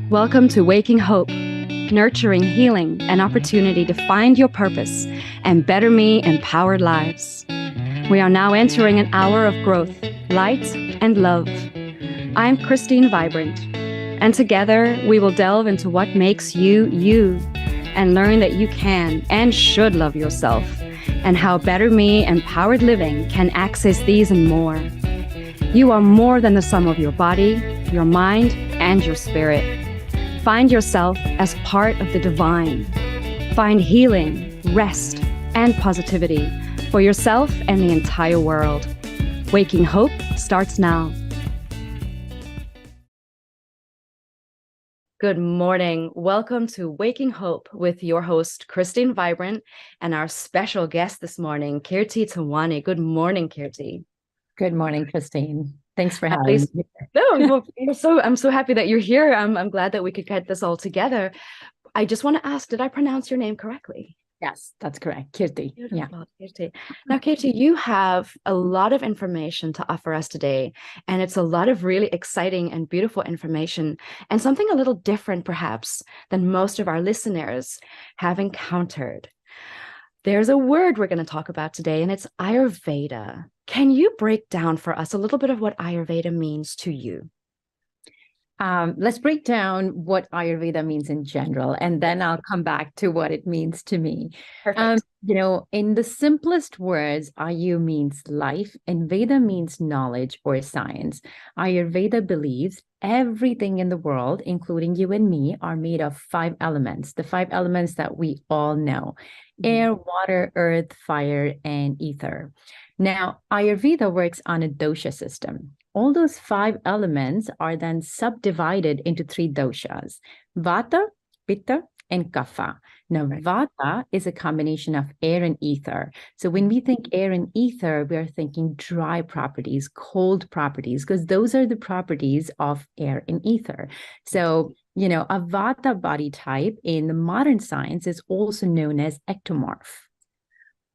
Welcome to Waking Hope, nurturing healing and opportunity to find your purpose and better me empowered lives. We are now entering an hour of growth, light, and love. I'm Christine Vibrant, and together we will delve into what makes you, you, and learn that you can and should love yourself, and how better me empowered living can access these and more. You are more than the sum of your body, your mind, and your spirit. Find yourself as part of the divine. Find healing, rest, and positivity for yourself and the entire world. Waking Hope starts now. Good morning. Welcome to Waking Hope with your host, Christine Vibrant, and our special guest this morning, Kirti Tawani. Good morning, Kirti. Good morning, Christine. Thanks for having me. No, I'm so happy that you're here. I'm glad that we could get this all together. I just want to ask, did I pronounce your name correctly? Yes, that's correct. Kirti. Beautiful. Yeah. Kirti. Now, Kirti, you have a lot of information to offer us today, and it's a lot of really exciting and beautiful information, and something a little different, perhaps, than most of our listeners have encountered. There's a word we're going to talk about today, and it's Ayurveda. Can you break down for us a little bit of what Ayurveda means to you? Let's break down what Ayurveda means in general, and then I'll come back to what it means to me. Perfect. In the simplest words, Ayu means life, and Veda means knowledge or science. Ayurveda believes everything in the world, including you and me, are made of 5 elements, the 5 elements that we all know: air, water, earth, fire, and ether. Now, Ayurveda works on a dosha system. All those 5 elements are then subdivided into 3 doshas: Vata, Pitta, and Kapha. Now, Vata is a combination of air and ether. So when we think air and ether, we are thinking dry properties, cold properties, because those are the properties of air and ether. So, a Vata body type in the modern science is also known as ectomorph.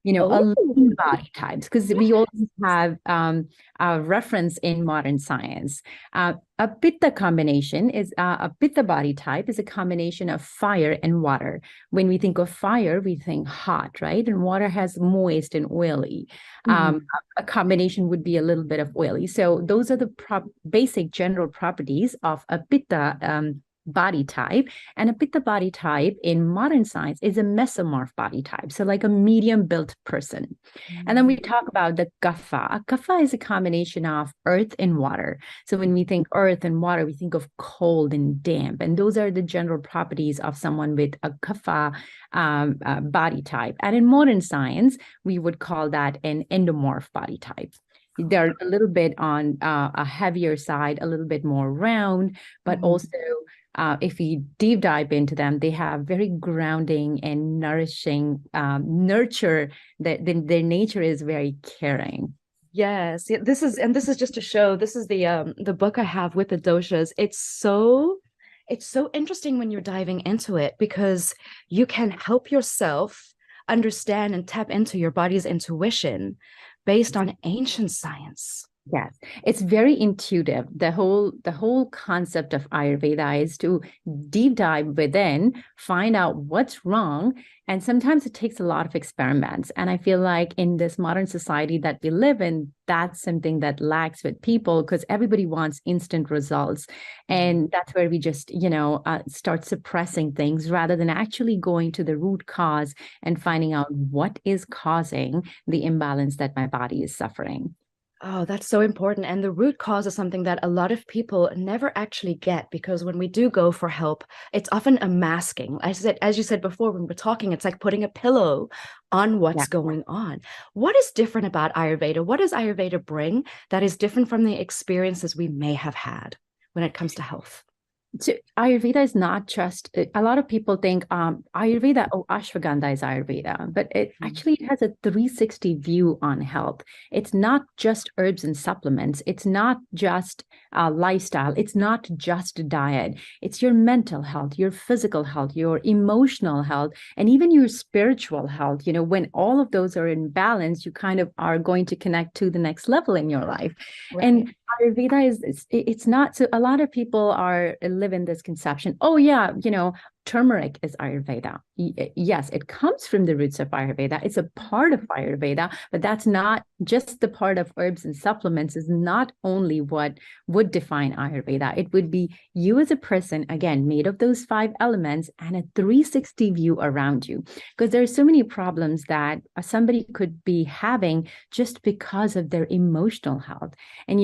A lean body types, because we always have a reference in modern science. A Pitta combination is a Pitta body type is a combination of fire and water. When we think of fire, we think hot, right? And water has moist and oily. A combination would be a little bit of oily. So those are the basic general properties of a Pitta body type. And a Pitta body type in modern science is a mesomorph body type, so like a medium built person. And then we talk about the Kapha. A Kapha is a combination of earth and water. So when we think earth and water, we think of cold and damp, and those are the general properties of someone with a Kapha body type. And in modern science, we would call that an endomorph body type. They're a little bit on a heavier side, a little bit more round, but also if we deep dive into them, they have very grounding and nourishing nurture. Their nature is very caring. Yes, this is just to show. This is the book I have with the doshas. It's so interesting when you're diving into it, because you can help yourself understand and tap into your body's intuition based on ancient science. Yes, it's very intuitive. The whole concept of Ayurveda is to deep dive within, find out what's wrong. And sometimes it takes a lot of experiments. And I feel like in this modern society that we live in, that's something that lacks with people, because everybody wants instant results. And that's where we just, start suppressing things rather than actually going to the root cause and finding out what is causing the imbalance that my body is suffering. Oh, that's so important. And the root cause is something that a lot of people never actually get, because when we do go for help, it's often a masking. As you said before, when we're talking, it's like putting a pillow on what's going on. What is different about Ayurveda? What does Ayurveda bring that is different from the experiences we may have had when it comes to health? So Ayurveda is not just, a lot of people think Ayurveda, oh, ashwagandha is Ayurveda, but it actually it has a 360 view on health. It's not just herbs and supplements. It's not just lifestyle. It's not just diet. It's your mental health, your physical health, your emotional health, and even your spiritual health. When all of those are in balance, you kind of are going to connect to the next level in your life. Right. And Ayurveda it's not, so a lot of people live in this conception, oh yeah, turmeric is Ayurveda. Yes, it comes from the roots of Ayurveda. It's a part of Ayurveda, but that's not just the part of herbs and supplements is not only what would define Ayurveda. It would be you as a person, again, made of those 5 elements and a 360 view around you. Because there are so many problems that somebody could be having just because of their emotional health. And,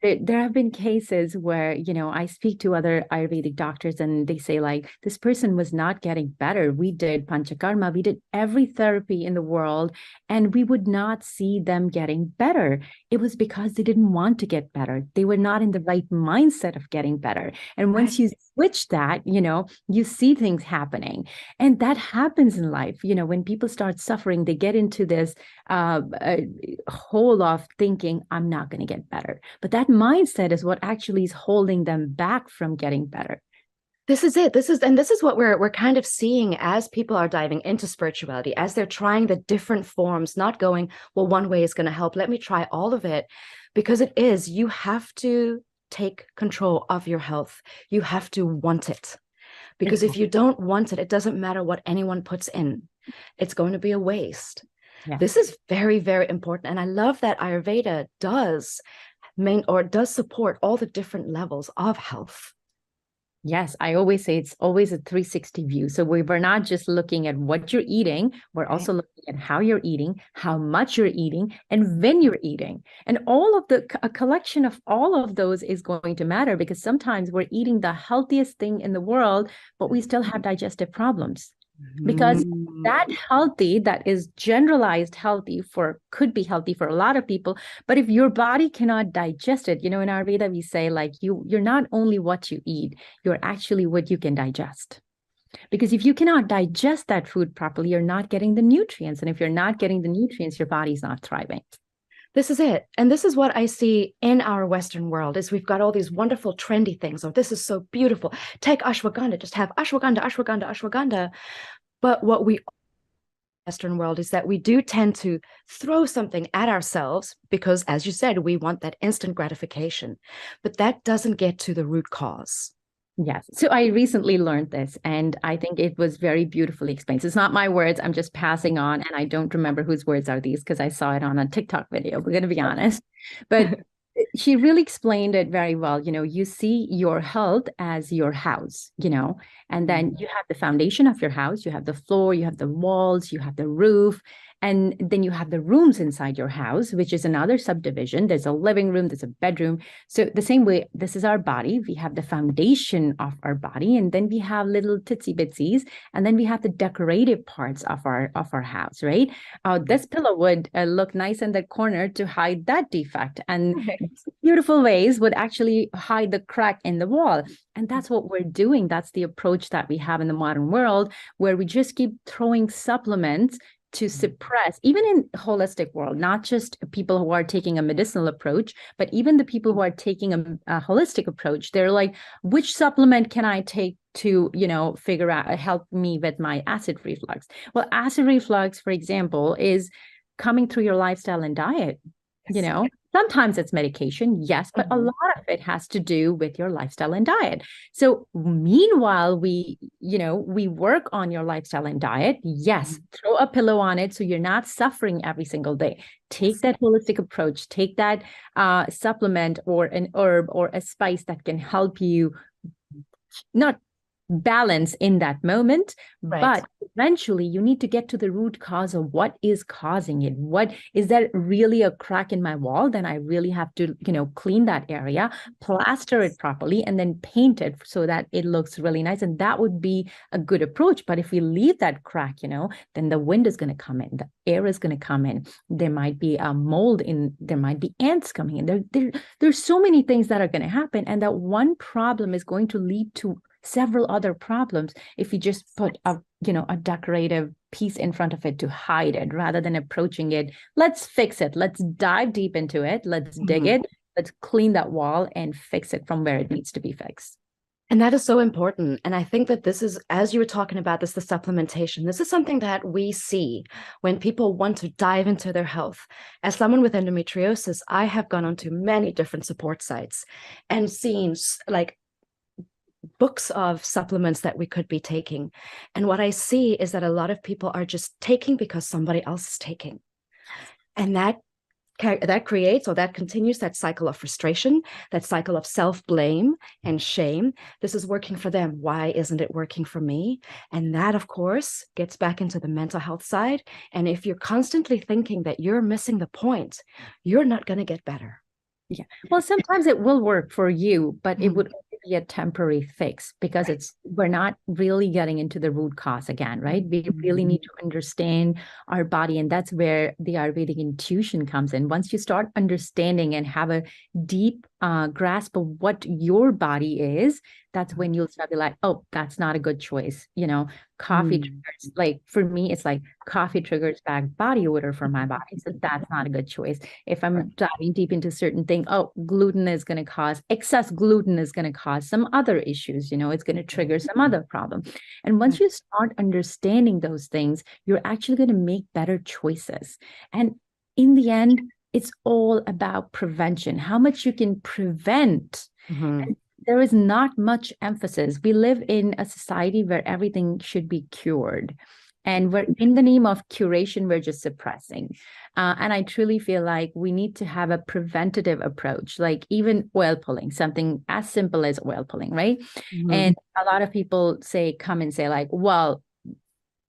there have been cases where, I speak to other Ayurvedic doctors and they say like, this person was not getting better. We did panchakarma, we did every therapy in the world, and we would not see them getting better. It was because they didn't want to get better. They were not in the right mindset of getting better. And once you switch that, you see things happening. And that happens in life. When people start suffering, they get into this hole of thinking, I'm not going to get better. But that mindset is what actually is holding them back from getting better. This is it. This is what we're kind of seeing as people are diving into spirituality, as they're trying the different forms, not going, well, one way is going to help. Let me try all of it, because you have to take control of your health. You have to want it, because if you don't want it, it doesn't matter what anyone puts in. It's going to be a waste. Yeah. This is very, very important. And I love that Ayurveda does support all the different levels of health. Yes, I always say it's always a 360 view. So we're not just looking at what you're eating, we're also looking at how you're eating, how much you're eating, and when you're eating. And a collection of all of those is going to matter, because sometimes we're eating the healthiest thing in the world, but we still have digestive problems. Because that is generalized healthy could be healthy for a lot of people. But if your body cannot digest it, in Ayurveda, we say like you're not only what you eat, you're actually what you can digest. Because if you cannot digest that food properly, you're not getting the nutrients. And if you're not getting the nutrients, your body's not thriving. This is it. And this is what I see in our Western world is we've got all these wonderful trendy things. Oh, this is so beautiful. Take ashwagandha, just have ashwagandha, ashwagandha, ashwagandha. But what we Western world is that we do tend to throw something at ourselves because, as you said, we want that instant gratification. But that doesn't get to the root cause. Yes. So I recently learned this, and I think it was very beautifully explained. It's not my words. I'm just passing on, and I don't remember whose words are these because I saw it on a TikTok video. We're going to be honest. But she really explained it very well. You see your health as your house, and then you have the foundation of your house, you have the floor, you have the walls, you have the roof. And then you have the rooms inside your house, which is another subdivision. There's a living room, there's a bedroom. So the same way, this is our body. We have the foundation of our body, and then we have little titsy bitsies, and then we have the decorative parts of our house, right? This pillow would look nice in the corner to hide that defect, and beautiful ways would actually hide the crack in the wall. And that's what we're doing. That's the approach that we have in the modern world, where we just keep throwing supplements to suppress, even in holistic world, not just people who are taking a medicinal approach, but even the people who are taking a holistic approach. They're like, which supplement can I take to, figure out, help me with my acid reflux? Well, acid reflux, for example, is coming through your lifestyle and diet. Sometimes it's medication, yes, but a lot of it has to do with your lifestyle and diet. So meanwhile, we work on your lifestyle and diet. Yes, throw a pillow on it so you're not suffering every single day. Take that holistic approach, take that supplement or an herb or a spice that can help you not balance in that moment, Right. but eventually you need to get to the root cause of what is causing it. What is that really a crack in my wall? Then I really have to, clean that area, plaster it properly, and then paint it so that it looks really nice. And that would be a good approach. But if we leave that crack, then the wind is going to come in, the air is going to come in. There might be a mold in, there might be ants coming in. There's so many things that are going to happen. And that one problem is going to lead to several other problems if you just put a decorative piece in front of it to hide it, rather than approaching it. Let's fix it. Let's dive deep into it. Let's dig it. Let's clean that wall and fix it from where it needs to be fixed. And that is so important. And I think that this is, as you were talking about this, the supplementation, this is something that we see when people want to dive into their health. As someone with endometriosis, I have gone onto many different support sites and seen like books of supplements that we could be taking. And what I see is that a lot of people are just taking because somebody else is taking. And that creates, or that continues, that cycle of frustration, that cycle of self-blame and shame. This is working for them. Why isn't it working for me? And that, of course, gets back into the mental health side. And if you're constantly thinking that you're missing the point, you're not going to get better. Yeah. Well, sometimes it will work for you, but it would be a temporary fix, because we're not really getting into the root cause again, right? We really need to understand our body. And that's where the Ayurvedic intuition comes in. Once you start understanding and have a deep grasp of what your body is, that's when you'll start to be like, oh, that's not a good choice. Coffee triggers, like for me, it's like coffee triggers bad body odor for my body. So that's not a good choice. If I'm diving deep into certain thing, gluten is going to cause, excess gluten is going to cause some other issues, it's going to trigger some other problem. And once you start understanding those things, you're actually going to make better choices. And in the end, it's all about prevention, how much you can prevent. And there is not much emphasis. We live in a society where everything should be cured. And we're in the name of curation, we're just suppressing. And I truly feel like we need to have a preventative approach, like even oil pulling, something as simple as oil pulling, right? And a lot of people come and say like, well,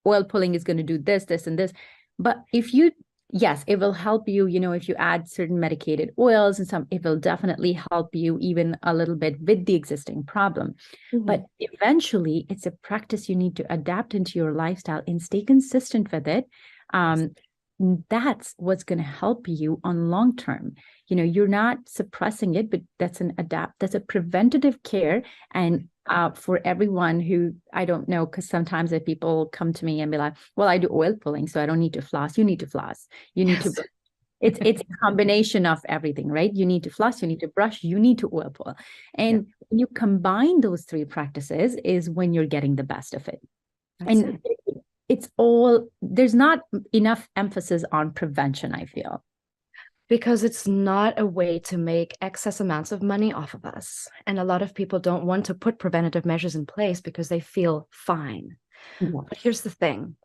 oil pulling is going to do this, this, and this. But yes, it will help you, if you add certain medicated oils and it will definitely help you even a little bit with the existing problem. But eventually it's a practice you need to adapt into your lifestyle and stay consistent with it. That's what's going to help you on long term. You're not suppressing it, but that's a preventative care. And for everyone who, I don't know, because sometimes if people come to me and be like, well, I do oil pulling, so I don't need to floss. You need to floss. You need to, it's a combination of everything, right? You need to floss, you need to brush, you need to oil pull. And when you combine those three practices is when you're getting the best of it. There's not enough emphasis on prevention, I feel. Because it's not a way to make excess amounts of money off of us. And a lot of people don't want to put preventative measures in place because they feel fine. But here's the thing.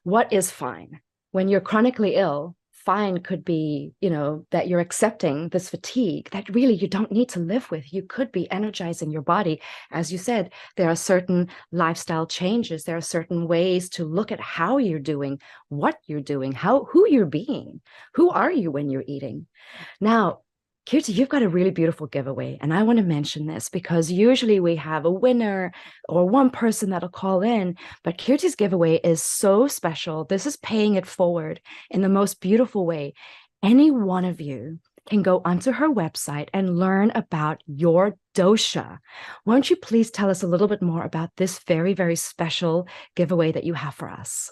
What is fine? When you're chronically ill, fine could be, that you're accepting this fatigue that really you don't need to live with. You could be energizing your body. As you said, there are certain lifestyle changes. There are certain ways to look at how you're doing, what you're doing, who you're being. Who are you when you're eating? Now, Kirti, you've got a really beautiful giveaway, and I want to mention this because usually we have a winner or one person that'll call in, but Kirti's giveaway is so special. This is paying it forward in the most beautiful way. Any one of you can go onto her website and learn about your dosha. Won't you please tell us a little bit more about this very, very special giveaway that you have for us?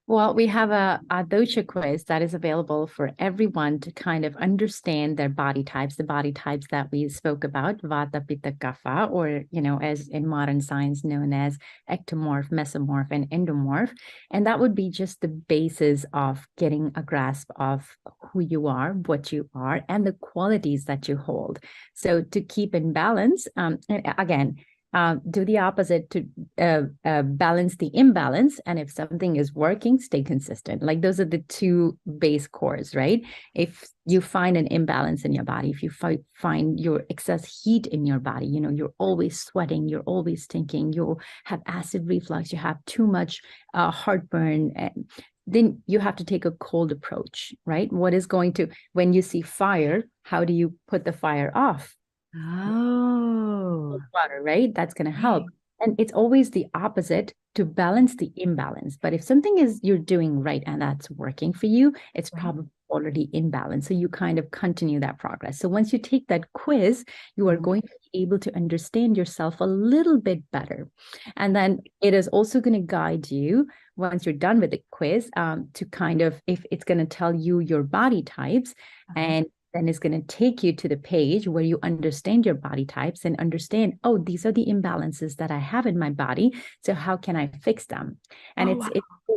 Well, we have a dosha quiz that is available for everyone to kind of understand their body types, the body types that we spoke about, Vata, Pitta, Kapha, or, as in modern science known as ectomorph, mesomorph, and endomorph. And that would be just the basis of getting a grasp of who you are, what you are, and the qualities that you hold. So to keep in balance, and again, do the opposite to balance the imbalance. And if something is working, stay consistent. Like those are the two base cores, right? If you find an imbalance in your body, if you find your excess heat in your body, you're always sweating, you're always thinking, you have acid reflux, you have too much heartburn, then you have to take a cold approach, right? When you see fire, how do you put the fire off? Oh, Water, right? That's going to help. And it's always the opposite to balance the imbalance. But if something is you're doing right and that's working for you, it's probably already in balance. So you kind of continue that progress. So once you take that quiz, you are going to be able to understand yourself a little bit better. And then it is also going to guide you once you're done with the quiz to kind of, if it's going to tell you your body types, and then it's going to take you to the page where you understand your body types and understand, oh, these are the imbalances that I have in my body. So how can I fix them? And it's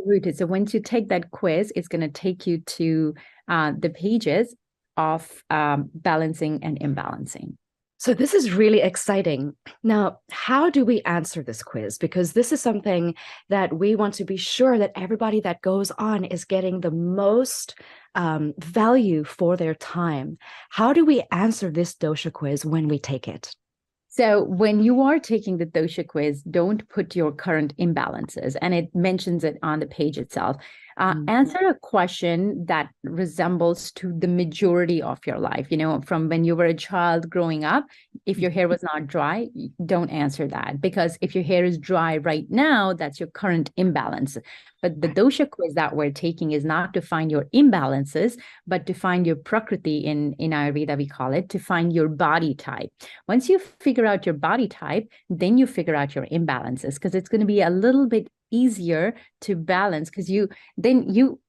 rooted. So once you take that quiz, it's going to take you to the pages of balancing and imbalancing. So this is really exciting. Now, how do we answer this quiz? Because this is something that we want to be sure that everybody that goes on is getting the most value for their time. How do we answer this dosha quiz when we take it? So when you are taking the dosha quiz, don't put your current imbalances, and it mentions it on the page itself. Answer a question that resembles to the majority of your life. From when you were a child growing up, if your hair was not dry, don't answer that, because if your hair is dry right now, that's your current imbalance. But the dosha quiz that we're taking is not to find your imbalances, but to find your prakriti in Ayurveda, we call it, to find your body type. Once you figure out your body type, then you figure out your imbalances, because it's going to be a little bit easier to balance, because you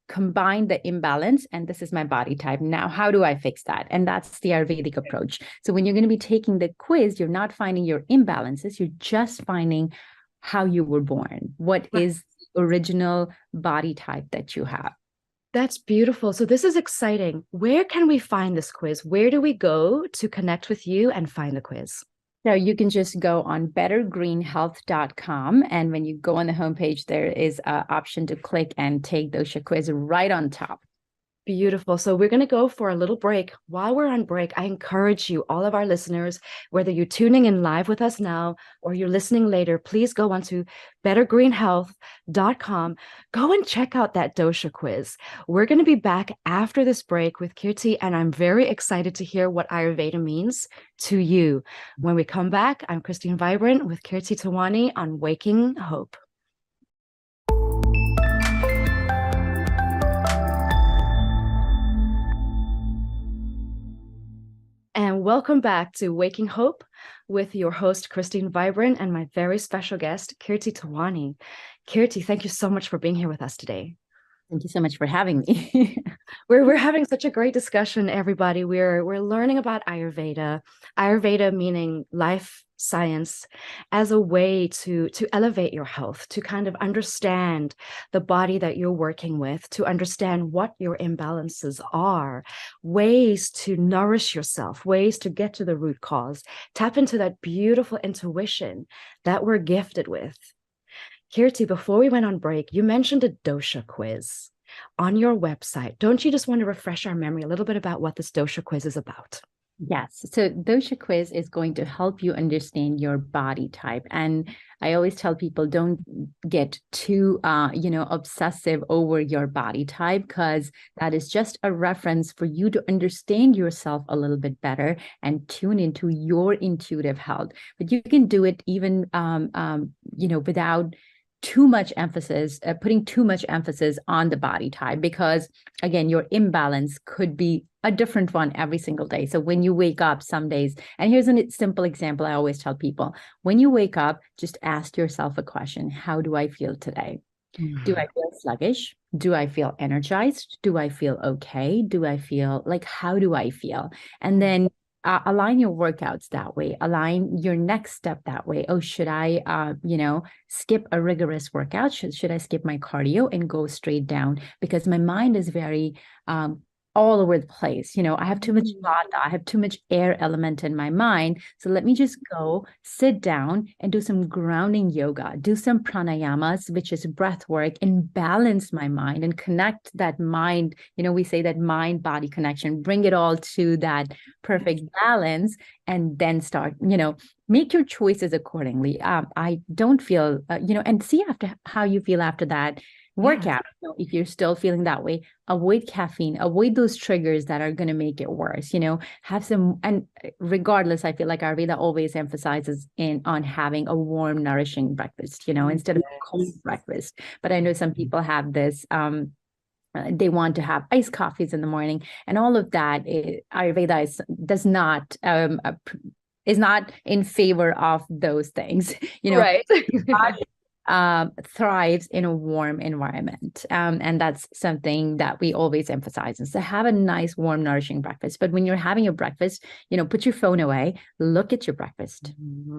combine the imbalance, and this is my body type. Now, how do I fix that? And that's the Ayurvedic approach. So when you're going to be taking the quiz, you're not finding your imbalances, you're just finding how you were born. What is the original body type that you have? That's beautiful. So this is exciting. Where can we find this quiz? Where do we go to connect with you and find the quiz? So you can just go on bettergreenhealth.com. And when you go on the homepage, there is an option to click and take dosha quiz right on top. Beautiful. So we're going to go for a little break. While we're on break, I encourage you, all of our listeners, whether you're tuning in live with us now or you're listening later, please go onto bettergreenhealth.com. Go and check out that dosha quiz. We're going to be back after this break with Kirti, and I'm very excited to hear what Ayurveda means to you. When we come back, I'm Christine Vibrant with Kirti Tawani on Waking Hope. And welcome back to Waking Hope with your host, Christine Vibrant, and my very special guest, Kirti Tawani. Kirti, thank you so much for being here with us today. Thank you so much for having me. We're having such a great discussion, everybody. We're learning about Ayurveda. Ayurveda meaning life science as a way to elevate your health, to kind of understand the body that you're working with, to understand what your imbalances are, ways to nourish yourself, ways to get to the root cause, tap into that beautiful intuition that we're gifted with. Kirti, before we went on break, you mentioned a dosha quiz on your website. Don't you just want to refresh our memory a little bit about what this dosha quiz is about? Yes. So dosha quiz is going to help you understand your body type. And I always tell people, don't get too, obsessive over your body type, because that is just a reference for you to understand yourself a little bit better and tune into your intuitive health. But you can do it even, without too much emphasis, putting too much emphasis on the body type, because again, your imbalance could be a different one every single day. So when you wake up some days, and here's a simple example I always tell people, when you wake up, just ask yourself a question: how do I feel today? Do I feel sluggish? Do I feel energized? Do I feel okay? Do I feel how do I feel? And then align your workouts that way, align your next step that way. Oh, should I, skip a rigorous workout? Should I skip my cardio and go straight down? Because my mind is very all over the place. I have too much vata, I have too much air element in my mind. So let me just go sit down and do some grounding yoga, do some pranayamas, which is breath work, and balance my mind and connect that mind. We say that mind body connection, bring it all to that perfect balance, and then start, make your choices accordingly. I don't feel, and see after how you feel after that workout. If you're still feeling that way, avoid caffeine, avoid those triggers that are going to make it worse. Have some, and regardless, I feel like Ayurveda always emphasizes on having a warm, nourishing breakfast, instead of a cold breakfast. But I know some people have this, they want to have iced coffees in the morning, and all of that. Ayurveda is not in favor of those things. Right. Thrives in a warm environment. And that's something that we always emphasize. And so have a nice, warm, nourishing breakfast. But when you're having your breakfast, put your phone away, look at your breakfast,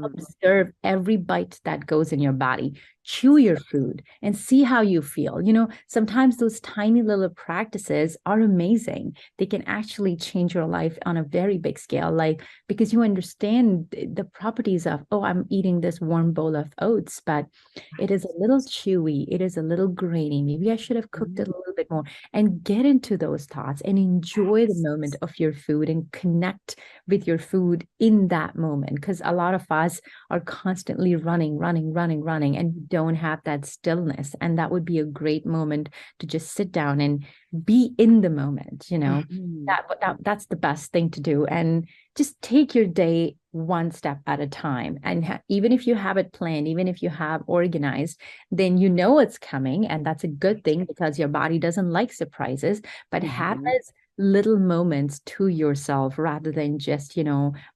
observe every bite that goes in your body, chew your food, and see how you feel. Sometimes those tiny little practices are amazing. They can actually change your life on a very big scale, because you understand the properties of, I'm eating this warm bowl of oats, but it is a little chewy, it is a little grainy. Maybe I should have cooked it a little bit more, and get into those thoughts and enjoy the moment of your food and connect with your food in that moment. Because a lot of us are constantly running, and don't have that stillness. And that would be a great moment to just sit down and be in the moment. That's the best thing to do. And just take your day one step at a time. And even if you have it planned, even if you have organized, then it's coming. And that's a good thing, because your body doesn't like surprises. But have those little moments to yourself, rather than just,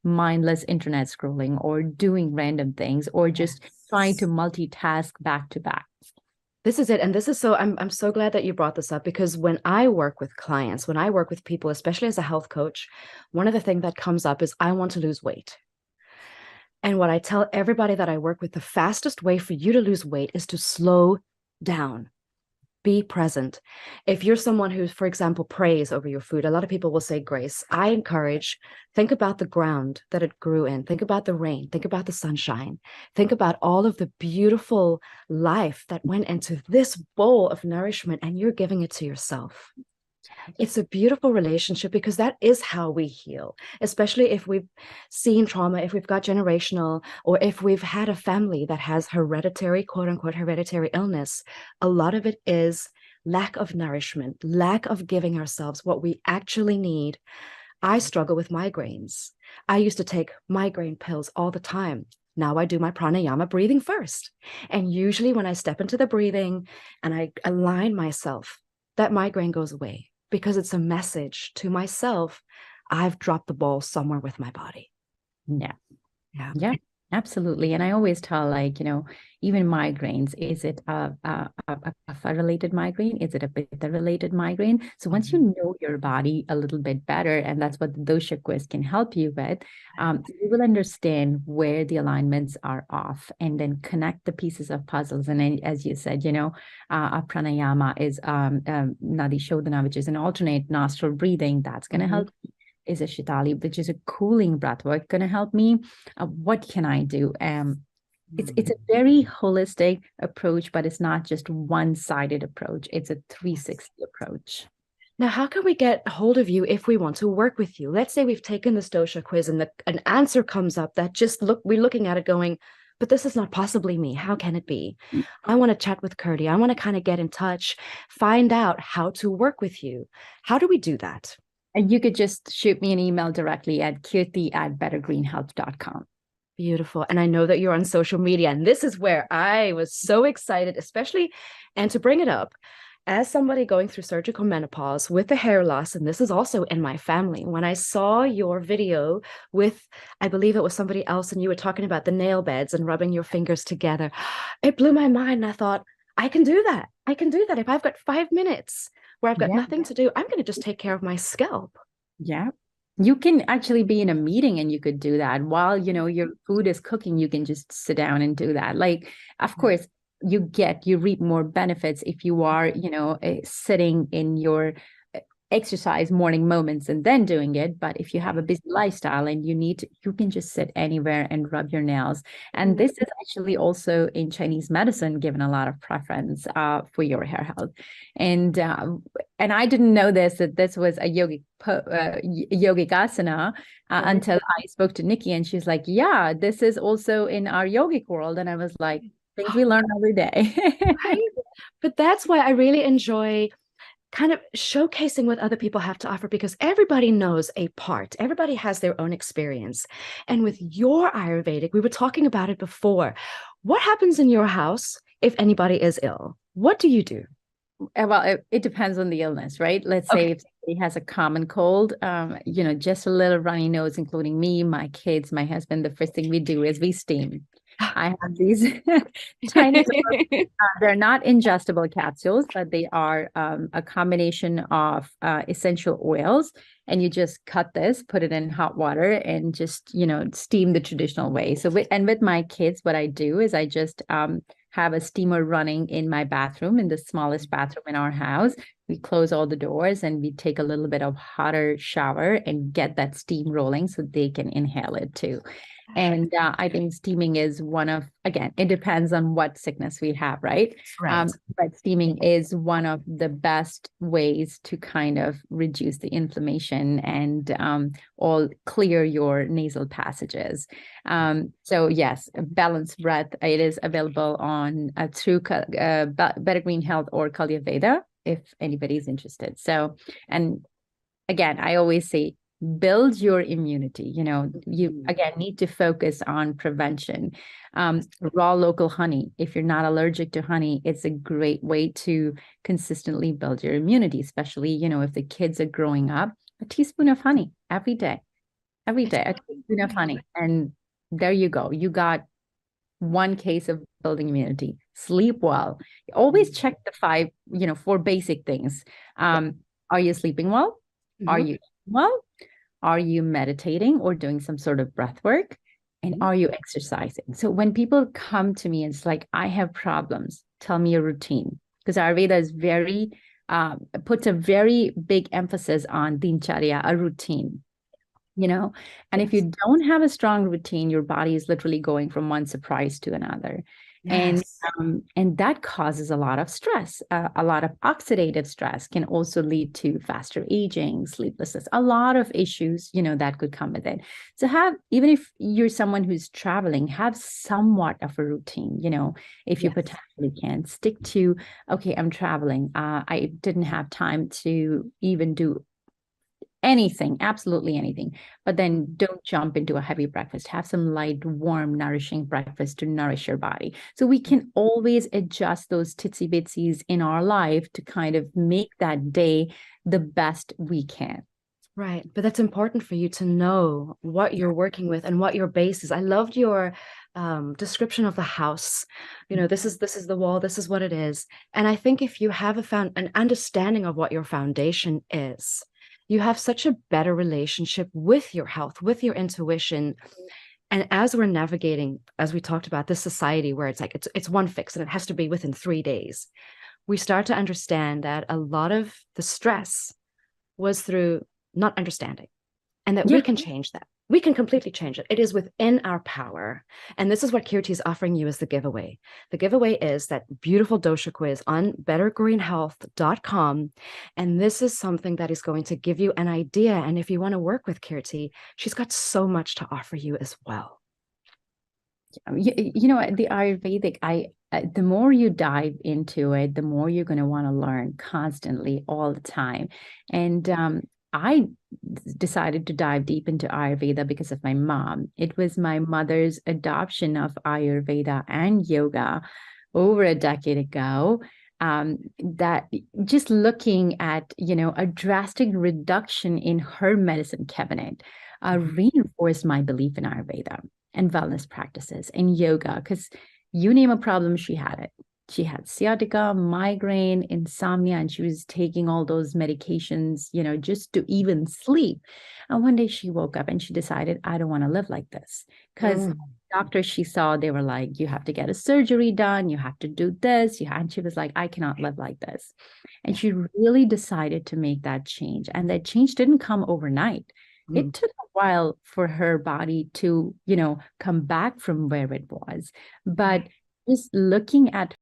mindless internet scrolling or doing random things, or just trying to multitask back to back. This is it. And this is so, I'm so glad that you brought this up, because when I work with clients, when I work with people, especially as a health coach, one of the things that comes up is, I want to lose weight. And what I tell everybody that I work with, the fastest way for you to lose weight is to slow down. Be present. If you're someone who, for example, prays over your food, a lot of people will say grace. I encourage, think about the ground that it grew in. Think about the rain. Think about the sunshine. Think about all of the beautiful life that went into this bowl of nourishment, and you're giving it to yourself. It's a beautiful relationship, because that is how we heal, especially if we've seen trauma, if we've got generational, or if we've had a family that has hereditary, quote unquote, hereditary illness. A lot of it is lack of nourishment, lack of giving ourselves what we actually need. I struggle with migraines. I used to take migraine pills all the time. Now I do my pranayama breathing first. And usually when I step into the breathing and I align myself, that migraine goes away, because it's a message to myself, I've dropped the ball somewhere with my body. Yeah, absolutely. And I always tell, even migraines, is it a related migraine? Is it a pitta related migraine? So once you know your body a little bit better, and that's what the dosha quiz can help you with, you will understand where the alignments are off, and then connect the pieces of puzzles. And as you said, a pranayama is nadi shodhana, which is an alternate nostril breathing. That's going to help. Is a Shitali, which is a cooling breath work, going to help me? What can I do? It's a very holistic approach, but it's not just one-sided approach. It's a 360 approach. Now, how can we get a hold of you if we want to work with you? Let's say we've taken this dosha quiz and an answer comes up that we're looking at it going, but this is not possibly me. How can it be? I want to chat with Kirti. I want to kind of get in touch, find out how to work with you. How do we do that? And you could just shoot me an email directly at kirti@bettergreenhealth.com. Beautiful. And I know that you're on social media, and this is where I was so excited, especially, and to bring it up, as somebody going through surgical menopause with the hair loss, and this is also in my family, when I saw your video with, I believe it was somebody else, and you were talking about the nail beds and rubbing your fingers together, it blew my mind. And I thought, I can do that. I can do that. If I've got 5 minutes where I've got nothing to do, I'm going to just take care of my scalp. Yeah. You can actually be in a meeting and you could do that while, your food is cooking. You can just sit down and do that. Of course, you reap more benefits if you are, sitting in your exercise morning moments and then doing it. But if you have a busy lifestyle and you can just sit anywhere and rub your nails. And this is actually also in Chinese medicine given a lot of preference for your hair health. And I didn't know that this was a yogic asana until I spoke to Nikki, and she's like, yeah, this is also in our yogic world. And I was like, things we learn every day. Right? But that's why I really enjoy kind of showcasing what other people have to offer, because everybody knows a part. Everybody has their own experience. And with your Ayurvedic, we were talking about it before. What happens in your house if anybody is ill? What do you do? Well, it depends on the illness, right? Let's say if somebody has a common cold, just a little runny nose, including me, my kids, my husband, the first thing we do is we steam. I have these tiny, they're not ingestible capsules, but they are a combination of essential oils. And you just cut this, put it in hot water, and just, steam the traditional way. So, with my kids, what I do is I just have a steamer running in my bathroom, in the smallest bathroom in our house. We close all the doors and we take a little bit of hotter shower and get that steam rolling so they can inhale it too. And I think steaming is again, it depends on what sickness we have, right? Right. But steaming is one of the best ways to kind of reduce the inflammation and all clear your nasal passages. So yes, balanced breath, it is available on through Better Green Health or Kalya Veda, if anybody's interested. So, and again, I always say, build your immunity. You again need to focus on prevention. Raw local honey, if you're not allergic to honey, it's a great way to consistently build your immunity, especially, if the kids are growing up. A teaspoon of honey every day, a teaspoon of honey. And there you go. You got one case of building immunity. Sleep well. Always check the 4 basic things. Are you sleeping well? Are you eating well? Are you meditating or doing some sort of breath work? And are you exercising? So when people come to me and it's like, I have problems, tell me a routine. Because Ayurveda is puts a very big emphasis on dincharya, a routine. And if you don't have a strong routine, your body is literally going from one surprise to another. Yes. And that causes a lot of stress. A lot of oxidative stress can also lead to faster aging, sleeplessness, a lot of issues, that could come with it. So even if you're someone who's traveling, have somewhat of a routine, if you potentially can stick to, okay, I'm traveling. I didn't have time to even do anything, absolutely anything, but then don't jump into a heavy breakfast. Have some light, warm, nourishing breakfast to nourish your body. So we can always adjust those titsy bitsies in our life to kind of make that day the best we can. Right. But that's important for you to know what you're working with and what your base is. I loved your description of the house. This is the wall, this is what it is. And I think if you have an understanding of what your foundation is, you have such a better relationship with your health, with your intuition. And as we're navigating, as we talked about, this society where it's like it's one fix and it has to be within 3 days, we start to understand that a lot of the stress was through not understanding, and that we can change that. We can completely change it. It is within our power. And this is what Kirti is offering you as the giveaway. The giveaway is that beautiful dosha quiz on bettergreenhealth.com. And this is something that is going to give you an idea. And if you want to work with Kirti, she's got so much to offer you as well. The Ayurvedic, the more you dive into it, the more you're going to want to learn constantly all the time. And I decided to dive deep into Ayurveda because of my mom. It was my mother's adoption of Ayurveda and yoga over a decade ago. That just looking at, a drastic reduction in her medicine cabinet reinforced my belief in Ayurveda and wellness practices and yoga, because you name a problem, she had it. She had sciatica, migraine, insomnia, and she was taking all those medications, just to even sleep. And one day she woke up and she decided, I don't want to live like this, because doctors she saw, they were like, you have to get a surgery done, you have to do this, and she was like, I cannot live like this. And she really decided to make that change. And that change didn't come overnight. It took a while for her body to, come back from where it was. But just looking at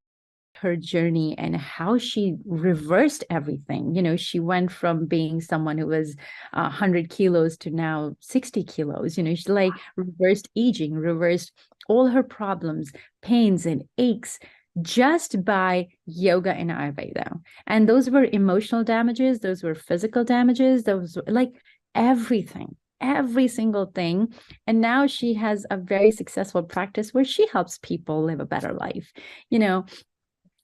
her journey and how she reversed everything. She went from being someone who was 100 kilos to now 60 kilos. She like reversed aging, reversed all her problems, pains and aches just by yoga and Ayurveda. And those were emotional damages. Those were physical damages. Those were like everything. Every single thing. And now she has a very successful practice where she helps people live a better life,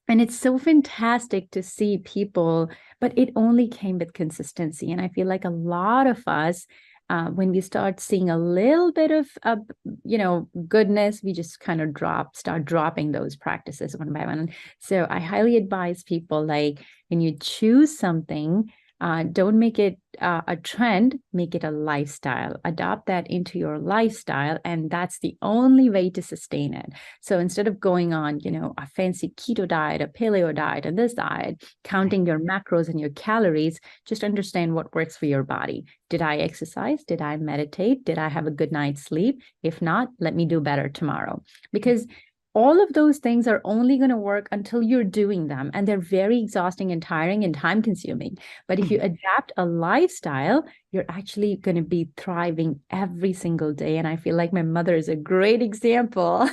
and it's so fantastic to see people, but it only came with consistency. And I feel like a lot of us, when we start seeing a little bit of, goodness, we just kind of start dropping those practices one by one. So I highly advise people, like, when you choose something, don't make it a trend, make it a lifestyle. Adopt that into your lifestyle, and that's the only way to sustain it. So instead of going on, a fancy keto diet, a paleo diet, and this diet, counting your macros and your calories, just understand what works for your body. Did I exercise? Did I meditate? Did I have a good night's sleep? If not, let me do better tomorrow. Because all of those things are only going to work until you're doing them. And they're very exhausting and tiring and time consuming. But if you adapt a lifestyle, you're actually going to be thriving every single day. And I feel like my mother is a great example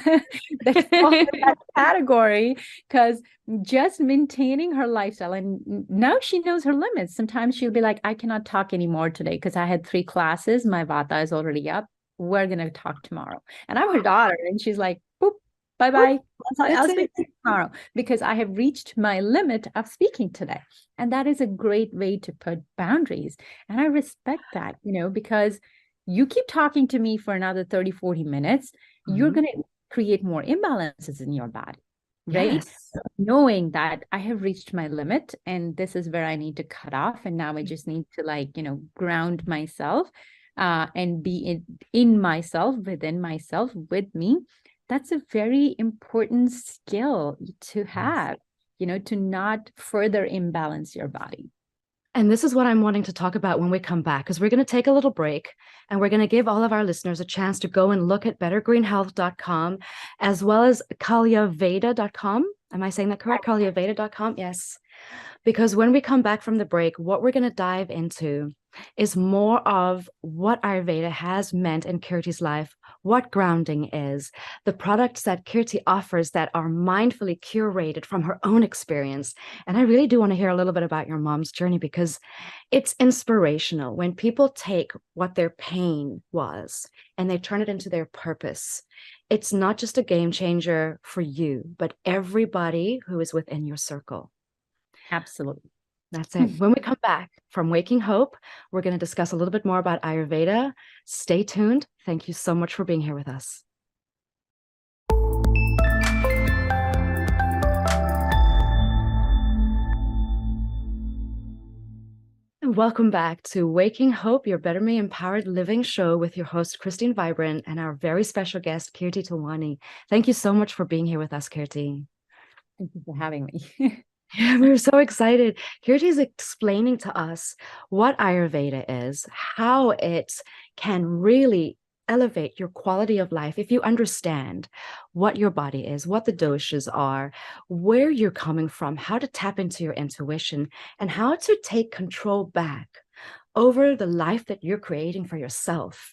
that falls in that category, because just maintaining her lifestyle. And now she knows her limits. Sometimes she'll be like, I cannot talk anymore today because I had 3 classes. My vata is already up. We're going to talk tomorrow. And I'm her daughter. And she's like, boop. Bye-bye. I'll speak tomorrow because I have reached my limit of speaking today. And that is a great way to put boundaries. And I respect that, because you keep talking to me for another 30, 40 minutes, you're going to create more imbalances in your body, right? Yes. So knowing that I have reached my limit and this is where I need to cut off. And now I just need to ground myself and be in myself, within myself, with me. That's a very important skill to have, to not further imbalance your body. And this is what I'm wanting to talk about when we come back, because we're going to take a little break and we're going to give all of our listeners a chance to go and look at bettergreenhealth.com as well as kalyaveda.com. Am I saying that correct? Kalyaveda.com? Yes. Because when we come back from the break, what we're going to dive into is more of what Ayurveda has meant in Kirti's life, what grounding is, the products that Kirti offers that are mindfully curated from her own experience. And I really do want to hear a little bit about your mom's journey, because it's inspirational when people take what their pain was and they turn it into their purpose. It's not just a game changer for you, but everybody who is within your circle. Absolutely. That's it. When we come back from Waking Hope, we're going to discuss a little bit more about Ayurveda. Stay tuned. Thank you so much for being here with us. And welcome back to Waking Hope, your Better Me Empowered Living show with your host, Christine Vibrant, and our very special guest, Kirti Tilwani. Thank you so much for being here with us, Kirti. Thank you for having me. Yeah, we're so excited. Kirti is explaining to us what Ayurveda is, how it can really elevate your quality of life if you understand what your body is, what the doshas are, where you're coming from, how to tap into your intuition, and how to take control back over the life that you're creating for yourself.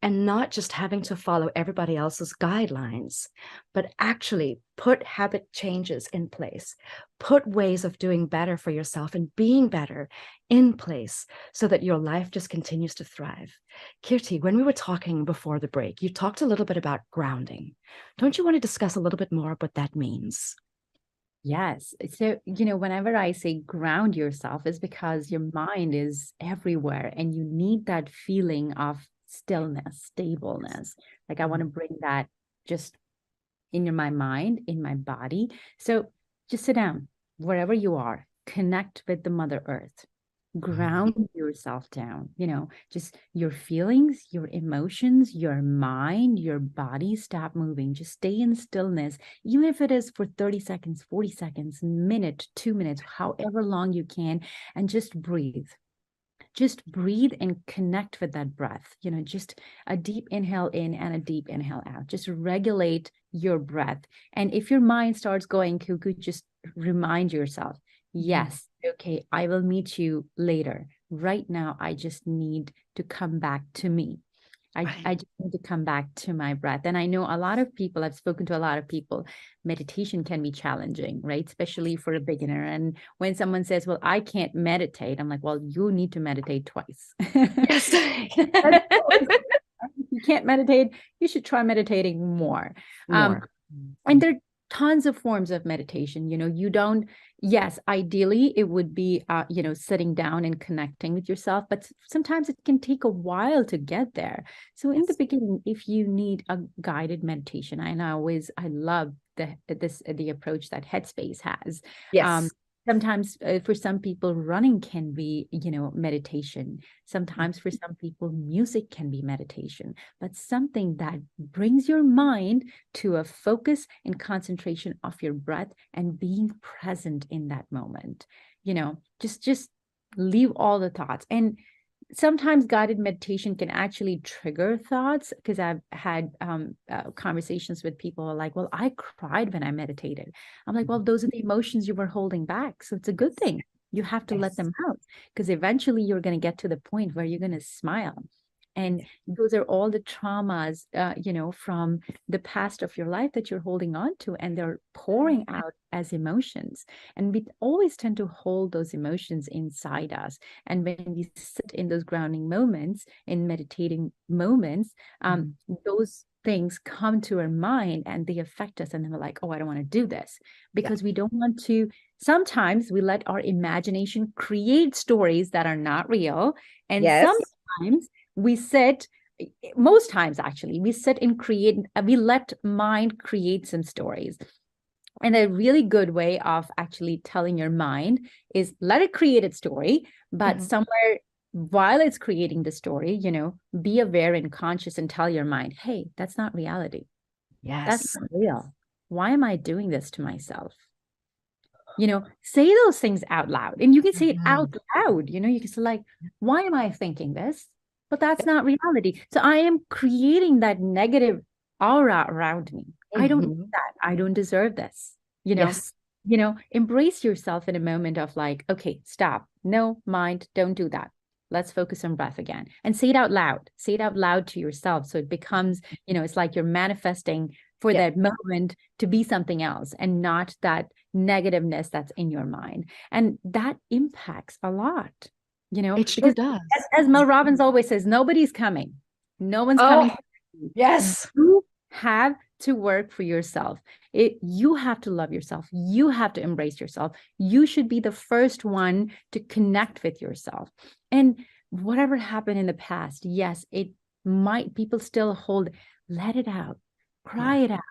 And not just having to follow everybody else's guidelines, but actually put habit changes in place, put ways of doing better for yourself and being better in place so that your life just continues to thrive. Kirti, when we were talking before the break, you talked a little bit about grounding. Don't you want to discuss a little bit more what that means? Yes. So, whenever I say ground yourself, is because your mind is everywhere and you need that feeling of stillness, stableness. Like I want to bring that just in my mind, in my body. So just sit down wherever you are, connect with the Mother Earth. ground yourself down, just your feelings, your emotions, your mind, your body, stop moving, just stay in stillness, even if it is for 30 seconds, 40 seconds, minute, 2 minutes, however long you can, and just breathe. Just breathe and connect with that breath. Just a deep inhale in and a deep inhale out. Just regulate your breath. And if your mind starts going cuckoo, just remind yourself, yes, okay, I will meet you later. Right now, I just need to come back to me. I just need to come back to my breath. And I know a lot of people, I've spoken to a lot of people, meditation can be challenging, right? Especially for a beginner. And when someone says, well, I can't meditate, I'm like, well, you need to meditate twice. Yes. If you can't meditate, you should try meditating more. More. And there are tons of forms of meditation. You don't, yes, ideally it would be, sitting down and connecting with yourself, but sometimes it can take a while to get there. So in the beginning, if you need a guided meditation, and I love the approach that Headspace has. Yes. Sometimes for some people, running can be, meditation. Sometimes for some people, music can be meditation, but something that brings your mind to a focus and concentration of your breath and being present in that moment. Just leave all the thoughts. And sometimes guided meditation can actually trigger thoughts, because I've had conversations with people like, well, I cried when I meditated. I'm like, well, those are the emotions you were holding back. So it's a good thing. You have to let them out, because eventually you're going to get to the point where you're going to smile. And those are all the traumas, from the past of your life that you're holding on to, and they're pouring out as emotions. And we always tend to hold those emotions inside us. And when we sit in those grounding moments, in meditating moments, those things come to our mind and they affect us. And then we're like, oh, I don't want to do this, because we don't want to. Sometimes we let our imagination create stories that are not real. And sometimes most times actually, we sit and we let mind create some stories. And a really good way of actually telling your mind is let it create its story, but somewhere while it's creating the story, be aware and conscious and tell your mind, hey, that's not reality. Yes. That's not real. Why am I doing this to myself? Say those things out loud, and you can say it out loud. You can say like, why am I thinking this? But that's not reality. So I am creating that negative aura around me. I don't need that. I don't deserve this. Embrace yourself in a moment of like, okay, stop. No, mind, don't do that. Let's focus on breath again, and say it out loud. Say it out loud to yourself. So it becomes, it's like you're manifesting for that moment to be something else, and not that negativeness that's in your mind. And that impacts a lot, It sure does. As Mel Robbins always says, nobody's coming. No one's coming. Yes. You have to work for yourself. You have to love yourself. You have to embrace yourself. You should be the first one to connect with yourself. And whatever happened in the past, yes, people still hold, let it out, cry it out,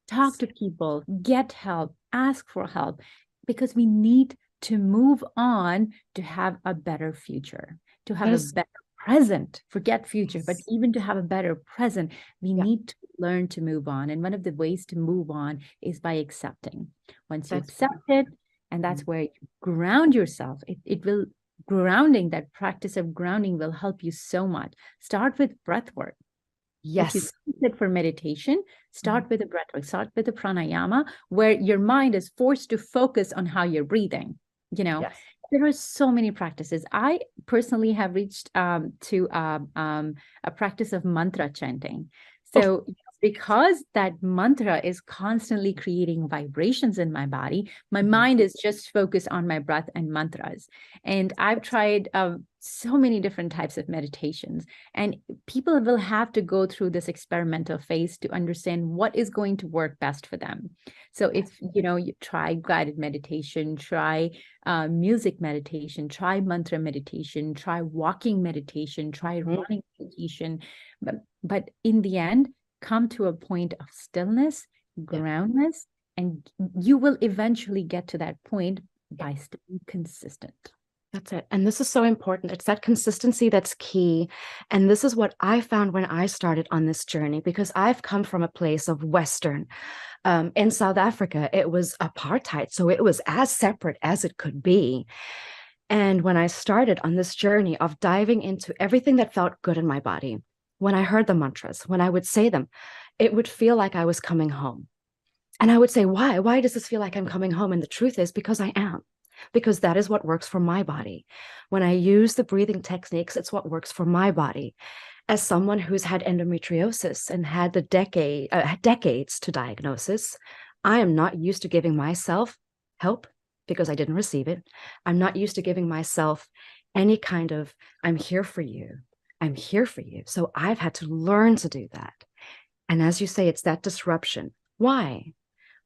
talk to people, get help, ask for help, because we need to move on to have a better future, to have a better present. Forget future, but even to have a better present, we need to learn to move on. And one of the ways to move on is by accepting. Once you accept it, and that's where you ground yourself, that practice of grounding will help you so much. Start with breath work. If you sit for meditation, start with the breath work, start with the pranayama, where your mind is forced to focus on how you're breathing. There are so many practices. I personally have reached to a practice of mantra chanting. So because that mantra is constantly creating vibrations in my body, my mind is just focused on my breath and mantras. And I've tried so many different types of meditations, and people will have to go through this experimental phase to understand what is going to work best for them. So if you try guided meditation, try music meditation, try mantra meditation, try walking meditation, try running meditation, but in the end, come to a point of stillness, groundness, and you will eventually get to that point by staying consistent. That's it. And this is so important. It's that consistency that's key. And this is what I found when I started on this journey, because I've come from a place of Western. In South Africa, it was apartheid. So it was as separate as it could be. And when I started on this journey of diving into everything that felt good in my body, when I heard the mantras, when I would say them, it would feel like I was coming home. And I would say, why? Why does this feel like I'm coming home? And the truth is because I am, because that is what works for my body. When I use the breathing techniques, it's what works for my body. As someone who's had endometriosis and had the decades to diagnosis, I am not used to giving myself help because I didn't receive it. I'm not used to giving myself any kind of, I'm here for you. I'm here for you. So I've had to learn to do that. And as you say, it's that disruption. Why?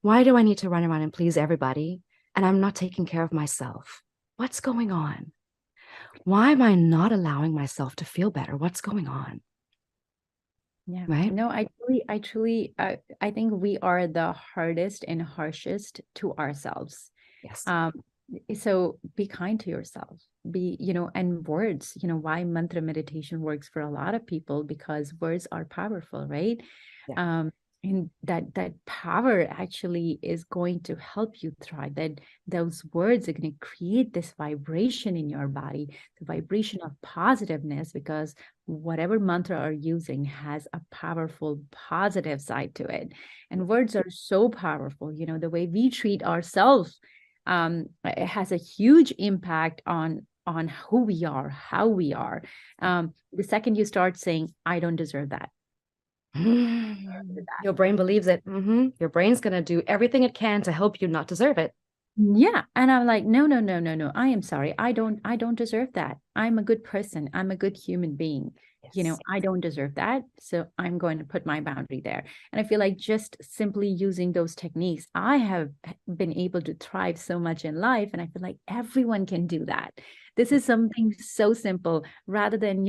Why do I need to run around and please everybody? And I'm not taking care of myself. What's going on? Why am I not allowing myself to feel better? What's going on? Yeah. Right? No, I truly, I think we are the hardest and harshest to ourselves. Yes. So be kind to yourself. Be, and words, why mantra meditation works for a lot of people, because words are powerful, right? Yeah. And that power actually is going to help you thrive. That those words are going to create this vibration in your body, the vibration of positiveness, because whatever mantra are using has a powerful positive side to it. And words are so powerful. The way we treat ourselves, it has a huge impact on who we are, how we are. The second you start saying, I don't deserve that, your brain believes it. Your brain's going to do everything it can to help you not deserve it. yeah. And I'm like, no. I am sorry. I don't deserve that. I'm a good person. I'm a good human being. Yes. I don't deserve that. So I'm going to put my boundary there. And I feel like just simply using those techniques, I have been able to thrive so much in life. And I feel like everyone can do that. This is something so simple, rather than,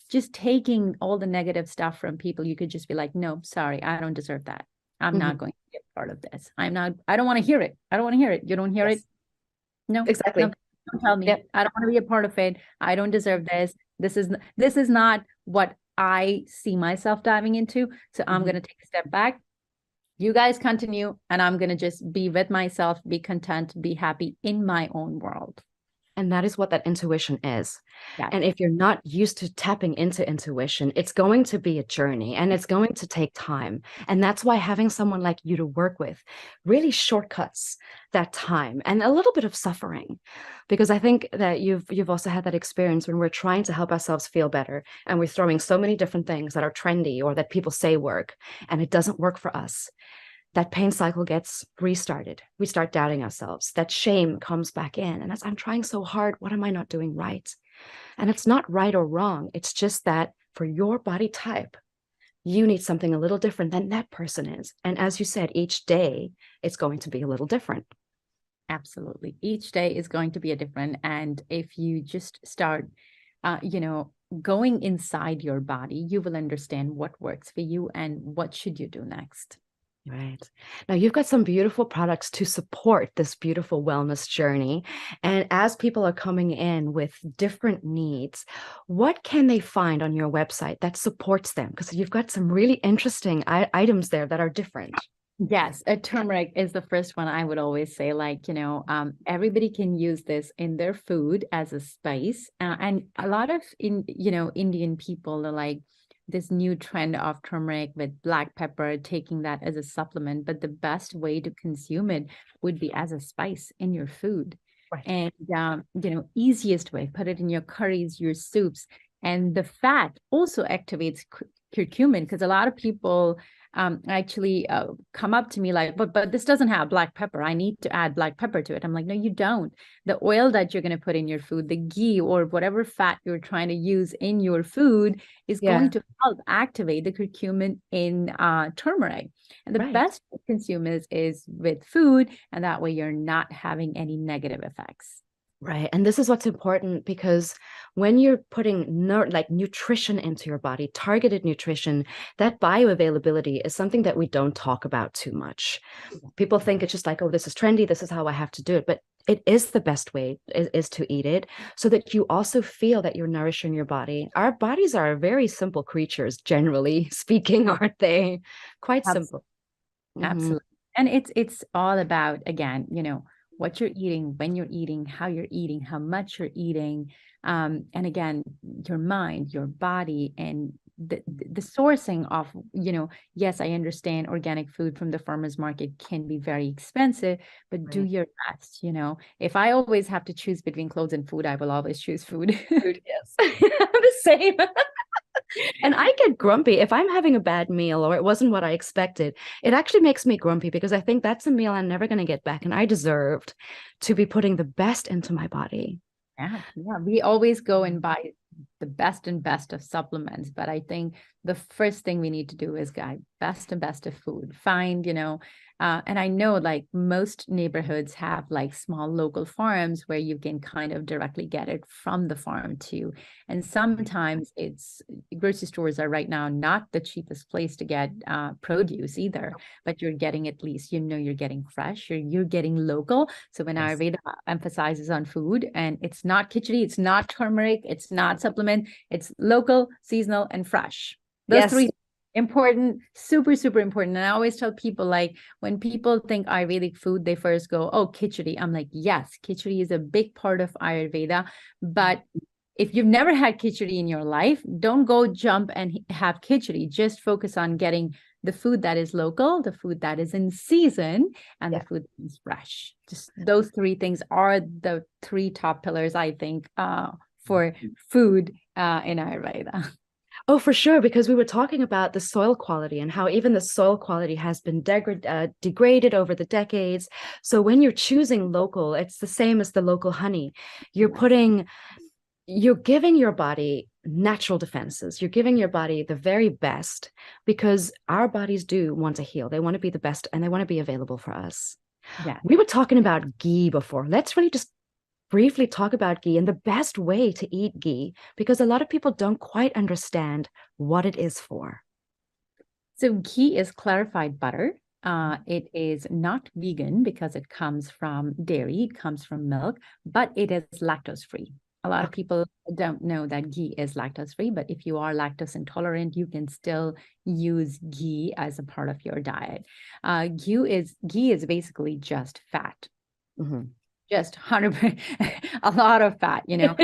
just taking all the negative stuff from people. You could just be like, no, sorry, I don't deserve that. I'm not going to be a part of this. I don't want to hear it. I don't want to hear it. You don't hear Yes. it? No, Exactly. no, don't tell me. Yep. I don't want to be a part of it. I don't deserve this. This is not what I see myself diving into. So I'm going to take a step back. You guys continue, and I'm going to just be with myself, be content, be happy in my own world. And that is what that intuition is. Yeah. And if you're not used to tapping into intuition, it's going to be a journey and it's going to take time. And that's why having someone like you to work with really shortcuts that time and a little bit of suffering. Because I think that you've also had that experience when we're trying to help ourselves feel better and we're throwing so many different things that are trendy or that people say work, and it doesn't work for us. That pain cycle gets restarted. We start doubting ourselves. That shame comes back in. And as I'm trying so hard, what am I not doing right? And it's not right or wrong. It's just that for your body type, you need something a little different than that person is. And as you said, each day it's going to be a little different. Absolutely. Each day is going to be a different. And if you just start, going inside your body, you will understand what works for you and what should you do next. Right. Now, you've got some beautiful products to support this beautiful wellness journey. And as people are coming in with different needs, what can they find on your website that supports them? Because you've got some really interesting items there that are different. Yes, turmeric is the first one. I would always say, everybody can use this in their food as a spice. And a lot of Indian people are like, this new trend of turmeric with black pepper, taking that as a supplement, but the best way to consume it would be as a spice in your food. Right. And easiest way, put it in your curries, your soups. And the fat also activates curcumin, because a lot of people actually come up to me like, but this doesn't have black pepper. I need to add black pepper to it. I'm like, no, you don't. The oil that you're going to put in your food, the ghee or whatever fat you're trying to use in your food is going to help activate the curcumin in turmeric. And the best to consume is with food. And that way you're not having any negative effects. Right. And this is what's important, because when you're putting like nutrition into your body, targeted nutrition, that bioavailability is something that we don't talk about too much. People think it's just like, oh, this is trendy, this is how I have to do it. But it is the best way is to eat it, so that you also feel that you're nourishing your body. Our bodies are very simple creatures, generally speaking, aren't they? Quite simple. Absolutely. And it's all about, again, what you're eating, when you're eating, how much you're eating. And again, your mind, your body, and the sourcing of, yes, I understand organic food from the farmer's market can be very expensive, but do Right. your best. If I always have to choose between clothes and food, I will always choose food. Food, yes. The same. And I get grumpy if I'm having a bad meal or it wasn't what I expected. It actually makes me grumpy, because I think that's a meal I'm never going to get back. And I deserved to be putting the best into my body. Yeah, we always go and buy the best and best of supplements, but I think the first thing we need to do is guide best and best of food. Find, and I know like most neighborhoods have like small local farms where you can kind of directly get it from the farm too. And sometimes grocery stores are right now not the cheapest place to get produce either, but you're getting, at least, you're getting fresh, you're getting local. So when Yes. Ayurveda emphasizes on food, and it's not khichdi, it's not turmeric, it's not supplement, it's local, seasonal, and fresh. Those Yes. three important, super, super important. And I always tell people, like, when people think Ayurvedic food, they first go, oh, khichdi. I'm like, yes, khichdi is a big part of Ayurveda. But if you've never had khichdi in your life, don't go jump and have khichdi. Just focus on getting the food that is local, the food that is in season, and the food that is fresh. Just those three things are the three top pillars, I think, for food in Ayurveda. Oh, for sure, because we were talking about the soil quality and how even the soil quality has been degraded over the decades. So when you're choosing local, it's the same as the local honey. You're giving your body natural defenses. You're giving your body the very best, because our bodies do want to heal. They want to be the best, and they want to be available for us. Yeah. We were talking about ghee before. Let's really just briefly talk about ghee and the best way to eat ghee, because a lot of people don't quite understand what it is for. So ghee is clarified butter. It is not vegan because it comes from dairy, it comes from milk, but it is lactose free. A lot of people don't know that ghee is lactose free, but if you are lactose intolerant, you can still use ghee as a part of your diet. Ghee is basically just fat. Just 100%, a lot of fat, Yeah.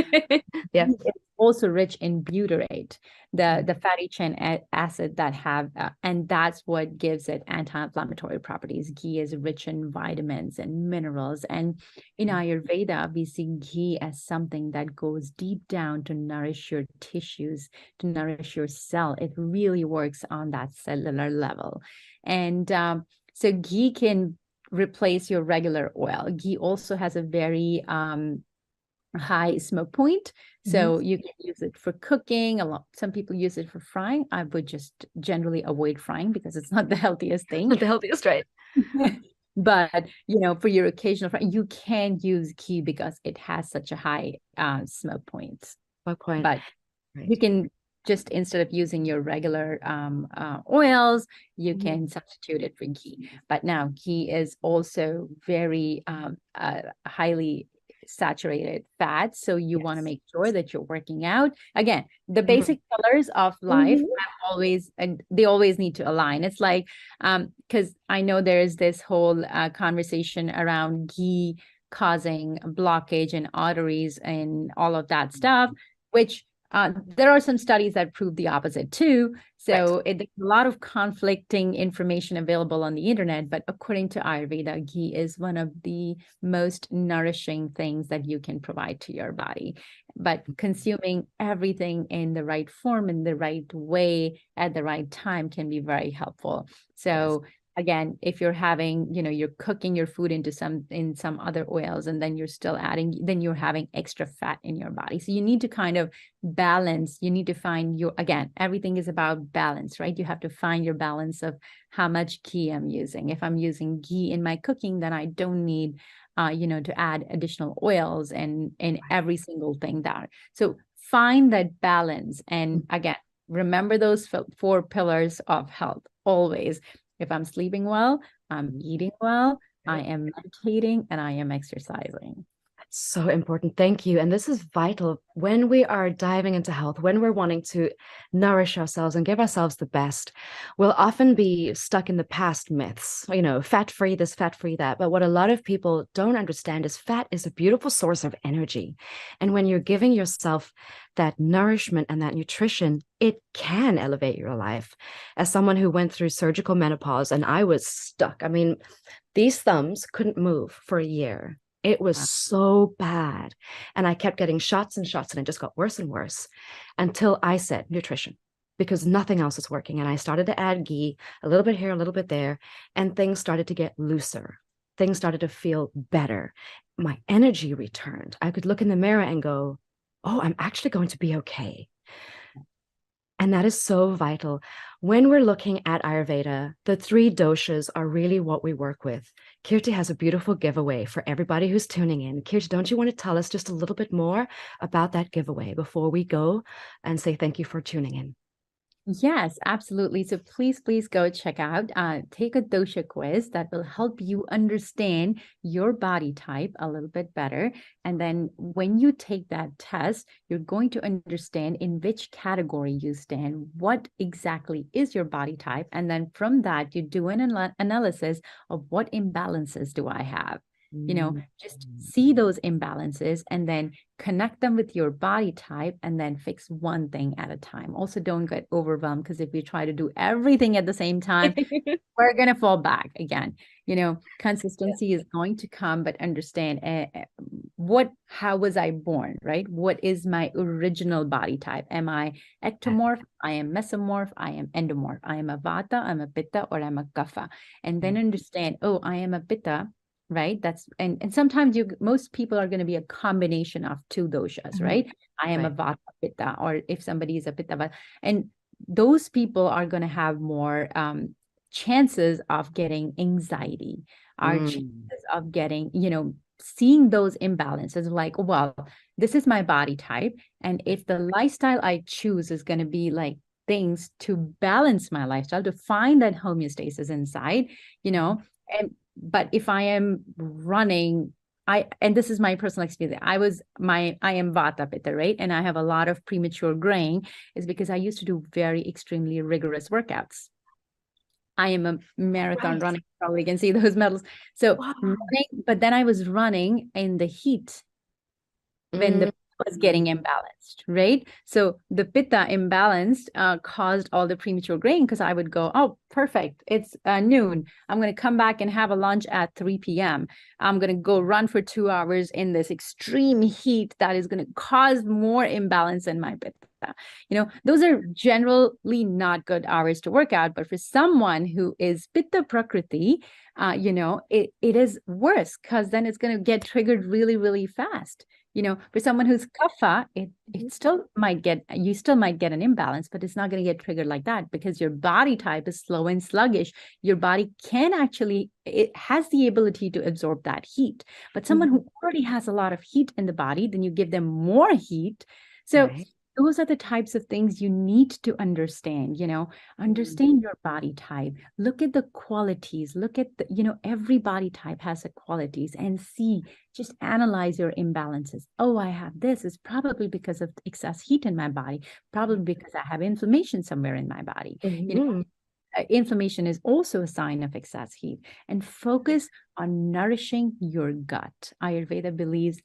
It's also rich in butyrate, the fatty chain acid that have, and that's what gives it anti-inflammatory properties. Ghee is rich in vitamins and minerals. And in Ayurveda, we see ghee as something that goes deep down to nourish your tissues, to nourish your cell. It really works on that cellular level. And so ghee can replace your regular oil. Ghee also has a very high smoke point, so you can use it for cooking. Some people use it for frying. I would just generally avoid frying because it's not the healthiest thing. Not the healthiest, right? But for your occasional frying, you can use ghee because it has such a high smoke point. But you can just, instead of using your regular oils, you can substitute it for ghee. But now ghee is also very highly saturated fat. So you want to make sure that you're working out. Again, the basic pillars of life they always need to align. It's like, because I know there's this whole conversation around ghee causing blockage in arteries and all of that stuff, which there are some studies that prove the opposite too. So there's a lot of conflicting information available on the internet, but according to Ayurveda, ghee is one of the most nourishing things that you can provide to your body. But consuming everything in the right form, in the right way, at the right time can be very helpful. So again, if you're having, you're cooking your food in some other oils, and then you're still then you're having extra fat in your body. So you need to kind of balance. You need to find again, everything is about balance, right? You have to find your balance of how much ghee I'm using. If I'm using ghee in my cooking, then I don't need to add additional oils and every single thing there. So find that balance. And again, remember those 4 pillars of health always. If I'm sleeping well, I'm eating well, I am meditating, and I am exercising. So important. Thank you. And this is vital when we are diving into health, when we're wanting to nourish ourselves and give ourselves the best. We'll often be stuck in the past myths, fat-free this, fat-free that. But what a lot of people don't understand is fat is a beautiful source of energy. And when you're giving yourself that nourishment and that nutrition, it can elevate your life. As someone who went through surgical menopause and I was stuck, I mean, these thumbs couldn't move for a year. It was so bad. And I kept getting shots and shots, and it just got worse and worse until I said nutrition, because nothing else is working. And I started to add ghee, a little bit here, a little bit there, and things started to get looser. Things started to feel better. My energy returned. I could look in the mirror and go, oh, I'm actually going to be okay. And that is so vital. When we're looking at Ayurveda, the 3 doshas are really what we work with. Kirti has a beautiful giveaway for everybody who's tuning in. Kirti, don't you want to tell us just a little bit more about that giveaway before we go and say thank you for tuning in? Yes, absolutely. So please go check out, take a dosha quiz that will help you understand your body type a little bit better. And then when you take that test, you're going to understand in which category you stand, what exactly is your body type. And then from that, you do an analysis of what imbalances do I have. Just see those imbalances and then connect them with your body type and then fix one thing at a time. Also, don't get overwhelmed, because if you try to do everything at the same time, we're going to fall back again. Consistency is going to come, but understand how was I born, right? What is my original body type? Am I ectomorph? I am mesomorph. I am endomorph. I am a vata, I'm a pitta, or I'm a kapha. And then understand, oh, I am a pitta. Right. That's and sometimes most people are going to be a combination of 2 doshas, right? I am a vata pitta, or if somebody is a pitta vata, and those people are going to have more chances of getting anxiety, chances of getting, seeing those imbalances, like, well, this is my body type, and if the lifestyle I choose is going to be like things to balance my lifestyle, to find that homeostasis inside, but if I am running, and this is my personal experience, I am vata pitta, right? And I have a lot of premature graying is because I used to do very extremely rigorous workouts. I am a marathon running, probably can see those medals. So running, but then I was running in the heat when the was getting imbalanced, right? So the pitta imbalanced caused all the premature graying, because I would go, oh, perfect, it's noon. I'm going to come back and have a lunch at 3 p.m. I'm going to go run for 2 hours in this extreme heat that is going to cause more imbalance in my pitta. Those are generally not good hours to work out, but for someone who is pitta prakriti, it is worse, because then it's going to get triggered really, really fast. For someone who's kapha, you still might get an imbalance, but it's not going to get triggered like that, because your body type is slow and sluggish. Your body it has the ability to absorb that heat. But someone who already has a lot of heat in the body, then you give them more heat. So those are the types of things you need to understand, understand your body type, look at the qualities, look at every body type has the qualities, and just analyze your imbalances. Oh, I have this. It's probably because of excess heat in my body, probably because I have inflammation somewhere in my body. Inflammation is also a sign of excess heat. And focus on nourishing your gut. Ayurveda believes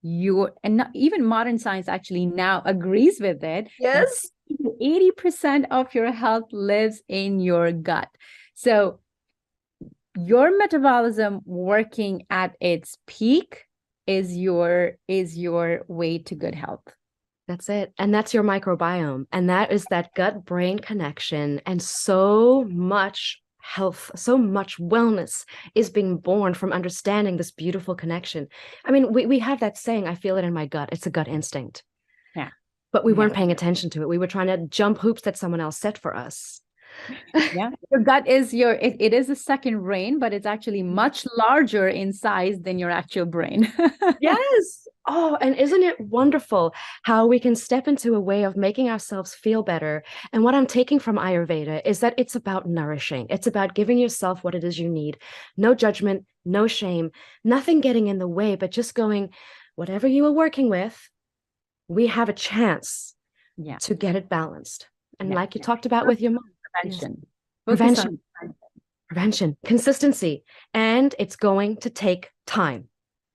even modern science actually now agrees with it. Yes. 80% of your health lives in your gut. So your metabolism working at its peak is your way to good health. That's it. And that's your microbiome. And that is that gut-brain connection. And so much health, so much wellness is being born from understanding this beautiful connection. I mean, we have that saying, I feel it in my gut. It's a gut instinct. Yeah. But we weren't paying attention to it. We were trying to jump hoops that someone else set for us. Yeah, your gut is it is the second brain, but it's actually much larger in size than your actual brain. Yes. Oh, and isn't it wonderful how we can step into a way of making ourselves feel better? And what I'm taking from Ayurveda is that it's about nourishing. It's about giving yourself what it is you need. No judgment, no shame, nothing getting in the way, but just going, whatever you are working with, we have a chance Yeah. to get it balanced. And Yeah, like you talked about with your mom, prevention. prevention, prevention, consistency, and it's going to take time.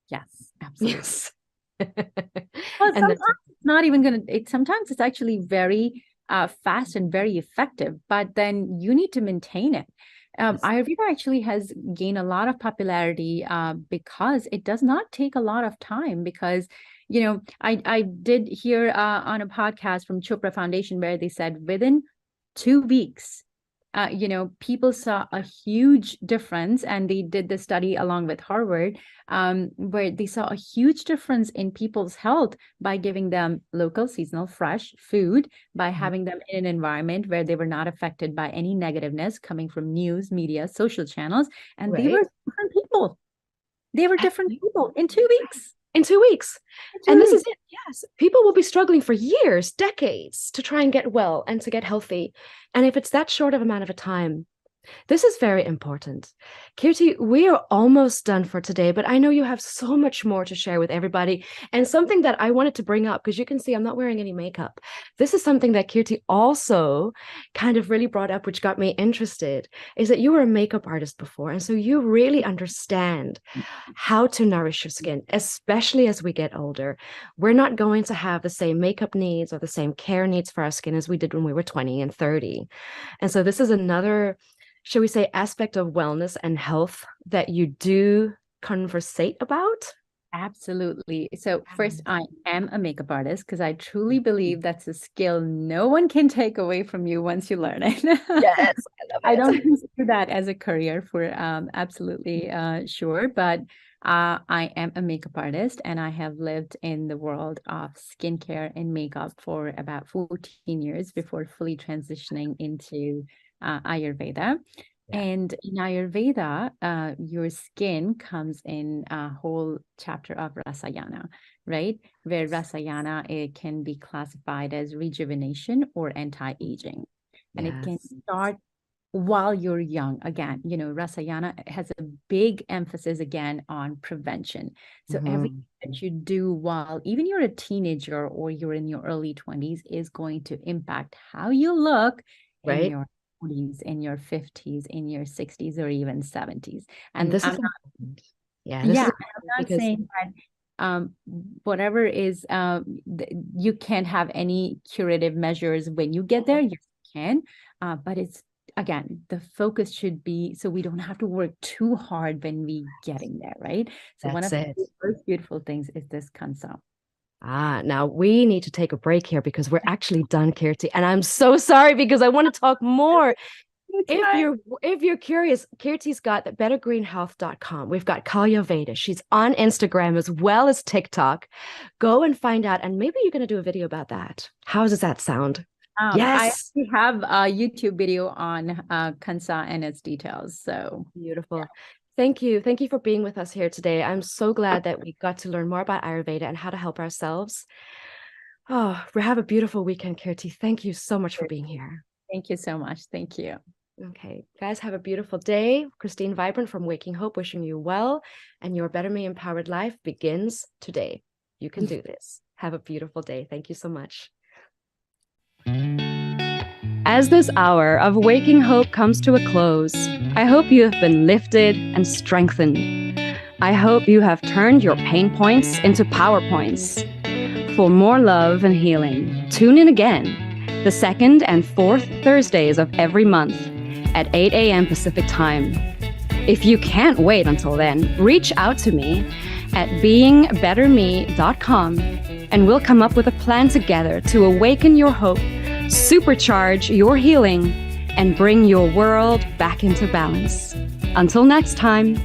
Yes, absolutely. Yes. Well, And sometimes it's not even going to, sometimes it's actually very fast and very effective, but then you need to maintain it. Ayurveda actually has gained a lot of popularity because it does not take a lot of time. Because, you know, I did hear on a podcast from Chopra Foundation where they said within 2 weeks, you know, people saw a huge difference, and they did the study along with Harvard, where they saw a huge difference in people's health by giving them local, seasonal, fresh food, by having them in an environment where they were not affected by any negativeness coming from news, media, social channels, and they were different people. They were different people in 2 weeks. In 2 weeks. And this is it. Yes. People will be struggling for years, decades to try and get well and to get healthy. And if it's that short of amount of a time, this is very important. Kirti, we are almost done for today, but I know you have so much more to share with everybody. And something that I wanted to bring up, because you can see I'm not wearing any makeup. This is something that Kirti also kind of really brought up, which got me interested, is that you were a makeup artist before. And so you really understand how to nourish your skin, especially as we get older. We're not going to have the same makeup needs or the same care needs for our skin as we did when we were 20 and 30. And so this is another, shall we say, aspect of wellness and health that you do conversate about? Absolutely. So first, I am a makeup artist because I truly believe that's a skill no one can take away from you once you learn it. Yes, I love it. I don't consider that as a career for absolutely sure, but I am a makeup artist, and I have lived in the world of skincare and makeup for about 14 years before fully transitioning into Ayurveda. Yeah. And in Ayurveda, your skin comes in a whole chapter of Rasayana, right? Where Rasayana, it can be classified as rejuvenation or anti-aging. And it can start while you're young. Again, you know, Rasayana has a big emphasis again on prevention. So everything that you do while even you're a teenager or you're in your early 20s is going to impact how you look in your 40s, in your 50s, in your 60s, or even 70s. And this I'm not saying that whatever is you can't have any curative measures when you get there. Yes, you can, but it's, again, the focus should be so we don't have to work too hard when we getting there, right? So one of the most beautiful things is this Kansa. Now we need to take a break here because we're actually done, Kirti. And I'm so sorry because I want to talk more. If you're curious, Kirti's got bettergreenhealth.com. We've got Kalya Veda. She's on Instagram as well as TikTok. Go and find out. And maybe you're going to do a video about that. How does that sound? Yes. I have a YouTube video on Kansa and its details. So beautiful. Yeah. Thank you. Thank you for being with us here today. I'm so glad that we got to learn more about Ayurveda and how to help ourselves. Oh, we have a beautiful weekend, Kirti. Thank you so much for being here. Thank you so much. Thank you. Okay, guys, have a beautiful day. Christine Vibrant from Waking Hope wishing you well, and your Better Me Empowered Life begins today. You can do this. Have a beautiful day. Thank you so much. As this hour of Waking Hope comes to a close, I hope you have been lifted and strengthened. I hope you have turned your pain points into PowerPoints. For more love and healing, tune in again, the second and fourth Thursdays of every month at 8 a.m. Pacific Time. If you can't wait until then, reach out to me at beingbetterme.com, and we'll come up with a plan together to awaken your hope, supercharge your healing, and bring your world back into balance. Until next time.